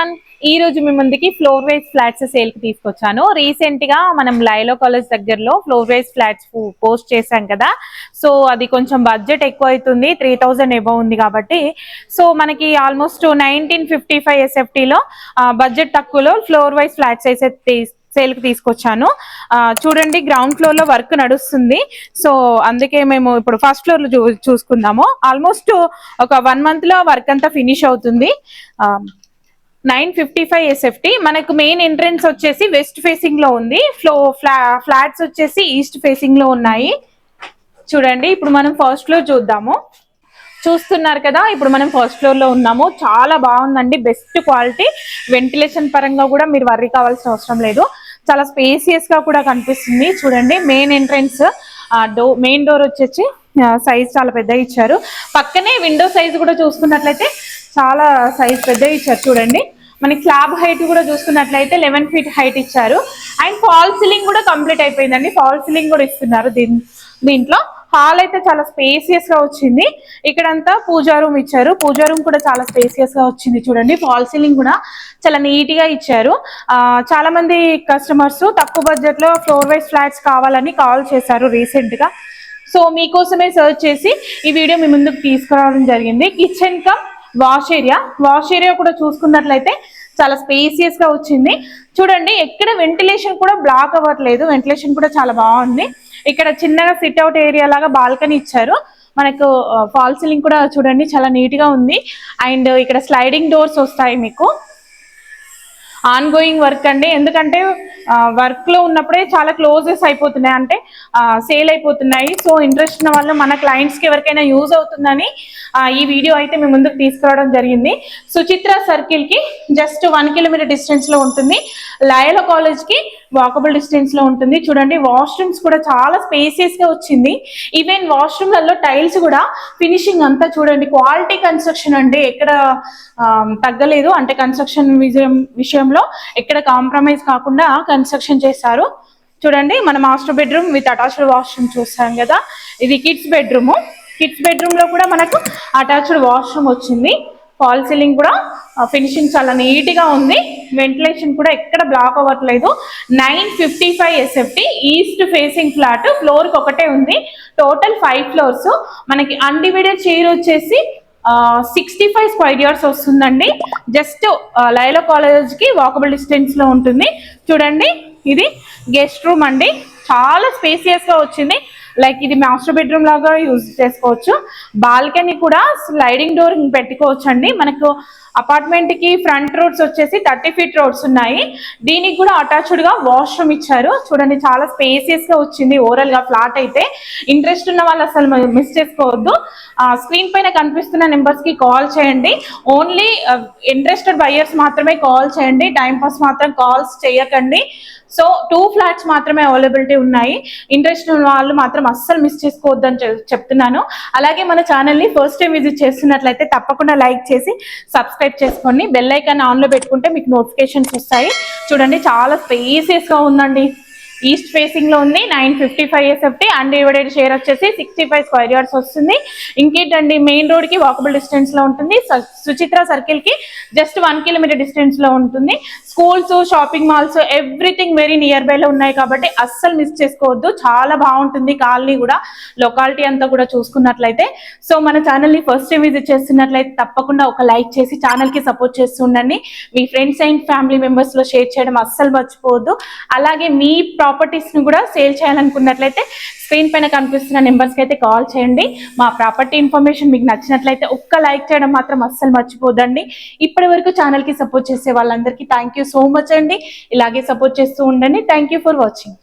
Everyone, ఈ రోజు మీ ముందుకి ఫ్లోర్ వైజ్ ఫ్లాట్స్ సేల్ కి తీసుకొచ్చాను. రీసెంట్ గా మనం లైలో కాలేజ్ దగ్గరలో ఫ్లోర్ వైజ్ ఫ్లాట్స్ పోస్ట్ చేశాం కదా. సో అది కొంచెం బడ్జెట్ ఎక్కువ అవుతుంది, 3000 ఎబవ్ ఉంది కాబట్టి సో మనకి ఆల్మోస్ట్ 1955 SFT లో బడ్జెట్ తక్కువలో ఫ్లోర్ వైజ్ ఫ్లాట్స్ అయితే సేల్ కి తీసుకొచ్చాను. చూడండి, గ్రౌండ్ ఫ్లోర్ లో వర్క్ నడుస్తుంది. సో అందుకే మేము ఇప్పుడు ఫస్ట్ ఫ్లోర్ లో చూసుకుందాము. ఆల్మోస్ట్ ఒక 1 month లో వర్క్ అంతా ఫినిష్ అవుతుంది. 955 SFT మనకు మెయిన్ ఎంట్రన్స్ వచ్చేసి వెస్ట్ ఫేసింగ్ లో ఉంది. ఫ్లాట్స్ వచ్చేసి ఈస్ట్ ఫేసింగ్ లో ఉన్నాయి. చూడండి, ఇప్పుడు మనం ఫస్ట్ ఫ్లోర్ చూద్దాము. చూస్తున్నారు కదా, ఇప్పుడు మనం ఫస్ట్ ఫ్లోర్ లో ఉన్నాము. చాలా బాగుందండి, బెస్ట్ క్వాలిటీ. వెంటిలేషన్ పరంగా కూడా మీరు వర్రీ కావాల్సిన అవసరం లేదు. చాలా స్పేసియస్ గా కూడా కనిపిస్తుంది. చూడండి, మెయిన్ ఎంట్రన్స్ మెయిన్ డోర్ వచ్చేసి సైజ్ చాలా పెద్దగా ఇచ్చారు. పక్కనే విండో సైజ్ కూడా చూసుకున్నట్లయితే చాలా సైజ్ పెద్దగా ఇచ్చారు. చూడండి, మనకి స్లాబ్ హైట్ కూడా చూసుకున్నట్లయితే 11 feet హైట్ ఇచ్చారు. అండ్ ఫాల్ సీలింగ్ కూడా కంప్లీట్ అయిపోయిందండి. ఫాల్ సీలింగ్ కూడా ఇస్తున్నారు దీంట్లో. హాల్ అయితే చాలా స్పేసియస్ గా వచ్చింది. ఇక్కడంతా పూజా రూమ్ ఇచ్చారు. పూజా రూమ్ కూడా చాలా స్పేసియస్ గా వచ్చింది. చూడండి, ఫాల్ సీలింగ్ కూడా చాలా నీట్ గా ఇచ్చారు. చాలా మంది కస్టమర్స్ తక్కువ బడ్జెట్ లో ఫ్లోర్ వైజ్ ఫ్లాట్స్ కావాలని కాల్ చేశారు రీసెంట్ గా. సో మీకోసమే సర్చ్ చేసి ఈ వీడియో మీ ముందుకు తీసుకురావడం జరిగింది. కిచెన్ కమ్ వాష్ ఏరియా కూడా చూసుకున్నట్లయితే చాలా స్పేసియస్ గా వచ్చింది. చూడండి, ఎక్కడ వెంటిలేషన్ కూడా బ్లాక్ అవ్వట్లేదు. వెంటిలేషన్ కూడా చాలా బాగుంది. ఇక్కడ చిన్నగా సిట్ అవుట్ ఏరియా లాగా బాల్కనీ ఇచ్చారు. మనకు ఫాల్ సీలింగ్ కూడా చూడండి చాలా నీట్ గా ఉంది. అండ్ ఇక్కడ స్లైడింగ్ డోర్స్ వస్తాయి మీకు. ఆన్ గోయింగ్ వర్క్ అండి, ఎందుకంటే వర్క్ లో ఉన్నప్పుడే చాలా క్లోజెస్ అయిపోతున్నాయి, అంటే సేల్ అయిపోతున్నాయి. సో ఇంట్రెస్ట్ ఉన్న వాళ్ళు, మన క్లయింట్స్ కి ఎవరికైనా యూజ్ అవుతుందని ఈ వీడియో అయితే మీ ముందుకు తీసుకురావడం జరిగింది. సుచిత్ర సర్కిల్ కి జస్ట్ 1 kilometer డిస్టెన్స్ లో ఉంటుంది. లయలో కాలేజ్ కి వాకబుల్ డిస్టెన్స్ లో ఉంటుంది. చూడండి, వాష్రూమ్స్ కూడా చాలా స్పేసియస్ గా వచ్చింది. ఈవెన్ వాష్రూమ్లలో టైల్స్ కూడా ఫినిషింగ్ అంతా చూడండి, క్వాలిటీ కన్స్ట్రక్షన్ అండి, ఎక్కడ తగ్గలేదు. అంటే కన్స్ట్రక్షన్ విషయంలో ఎక్కడ కాంప్రమైజ్ కాకుండా కన్స్ట్రక్షన్ చేశారు. చూడండి, మన master bedroom with attached washroom చూస్తాం కదా. ఇది కిడ్స్ బెడ్రూమ్. కిడ్స్ బెడ్రూమ్ లో కూడా మనకు అటాచ్డ్ వాష్రూమ్ వచ్చింది. ఫాల్ సీలింగ్ కూడా ఫినిషింగ్ చాలా నీట్ గా ఉంది. వెంటిలేషన్ కూడా ఎక్కడ బ్లాక్ అవ్వట్లేదు. 955 SFT east facing flat. Floor కి ఒకటే ఉంది. Total 5 floors. మనకి అన్డివైడెడ్ షేర్ వచ్చేసి 65 square yards వస్తుందండి. జస్ట్ లైలో కాలేజ్ కి వాకబుల్ డిస్టెన్స్ లో ఉంటుంది. చూడండి, ఇది గెస్ట్ రూమ్ అండి, చాలా స్పేసియస్ గా వచ్చింది. లైక్ ఇది మాస్టర్ బెడ్రూమ్ లాగా యూజ్ చేసుకోవచ్చు. బాల్కనీ కూడా స్లైడింగ్ డోర్ పెట్టుకోవచ్చు అండి. మనకు అపార్ట్మెంట్ కి ఫ్రంట్ రోడ్స్ వచ్చేసి 30 feet రోడ్స్ ఉన్నాయి. దీనికి కూడా అటాచ్డ్ గా వాష్రూమ్ ఇచ్చారు. చూడండి, చాలా స్పేసియస్ గా వచ్చింది. ఓవరాల్ గా ఫ్లాట్ అయితే ఇంట్రెస్ట్ ఉన్న వాళ్ళు అసలు మిస్ చేసుకోవద్దు. స్క్రీన్ పైన కనిపిస్తున్న నెంబర్స్ కి కాల్ చేయండి. ఓన్లీ ఇంట్రెస్టెడ్ బయర్స్ మాత్రమే కాల్ చేయండి. టైం పాస్ మాత్రం కాల్స్ చేయకండి. సో 2 flats మాత్రమే అవైలబిలిటీ ఉన్నాయి. ఇంట్రెస్ట్ ఉన్న వాళ్ళు మాత్రం అస్సలు మిస్ చేసుకోవద్దని చెప్తున్నాను. అలాగే మన ఛానల్ని ఫస్ట్ టైం విజిట్ చేస్తున్నట్లయితే తప్పకుండా లైక్ చేసి సబ్స్క్రైబ్ చేసుకోండి. బెల్ ఐకాన్ ఆన్లో పెట్టుకుంటే మీకు నోటిఫికేషన్స్ వస్తాయి. చూడండి, చాలా స్పేసియస్గా ఉందండి. ఈస్ట్ ఫేసింగ్ లో ఉంది. 955 SFT అన్డివైడెడ్ షేర్ వచ్చేసి 65 square yards వస్తుంది. ఇంకేంటండి, మెయిన్ రోడ్ కి వాకబుల్ డిస్టెన్స్ లో ఉంటుంది. సుచిత్ర సర్కిల్ కి జస్ట్ 1 kilometer డిస్టెన్స్ లో ఉంటుంది. Schools, shopping malls everything very near by లో ఉన్నాయి కాబట్టి అస్సలు మిస్ చేసుకోవద్దు. చాలా బాగుంటుంది కాలనీ కూడా, లొకాలిటీ అంతా కూడా చూసుకున్నట్లయితే. సో మన ఛానల్ ని ఫస్ట్ టైం విజిట్ చేస్తున్నట్లయితే తప్పకుండా ఒక లైక్ చేసి ఛానల్ కి సపోర్ట్ చేస్తూ ఉండండి. మీ ఫ్రెండ్స్ అండ్ ఫ్యామిలీ మెంబర్స్ లో షేర్ చేయడం అస్సలు మర్చిపోవద్దు. అలాగే మీ ప్రాపర్టీస్ ని కూడా సేల్ చేయాలనుకున్నట్లయితే స్క్రీన్ పైన కనిపిస్తున్న నెంబర్స్ కి అయితే కాల్ చేయండి. మా ప్రాపర్టీ ఇన్ఫర్మేషన్ మీకు నచ్చినట్లయితే ఒక్క లైక్ చేయడం మాత్రం అస్సలు మర్చిపోద్దండి. ఇప్పటి వరకు ఛానల్ కి సపోర్ట్ చేసే వాళ్ళందరికీ థ్యాంక్ యూ సో మచ్ అండి. ఇలాగే సపోర్ట్ చేస్తూ ఉండండి. Thank you for watching.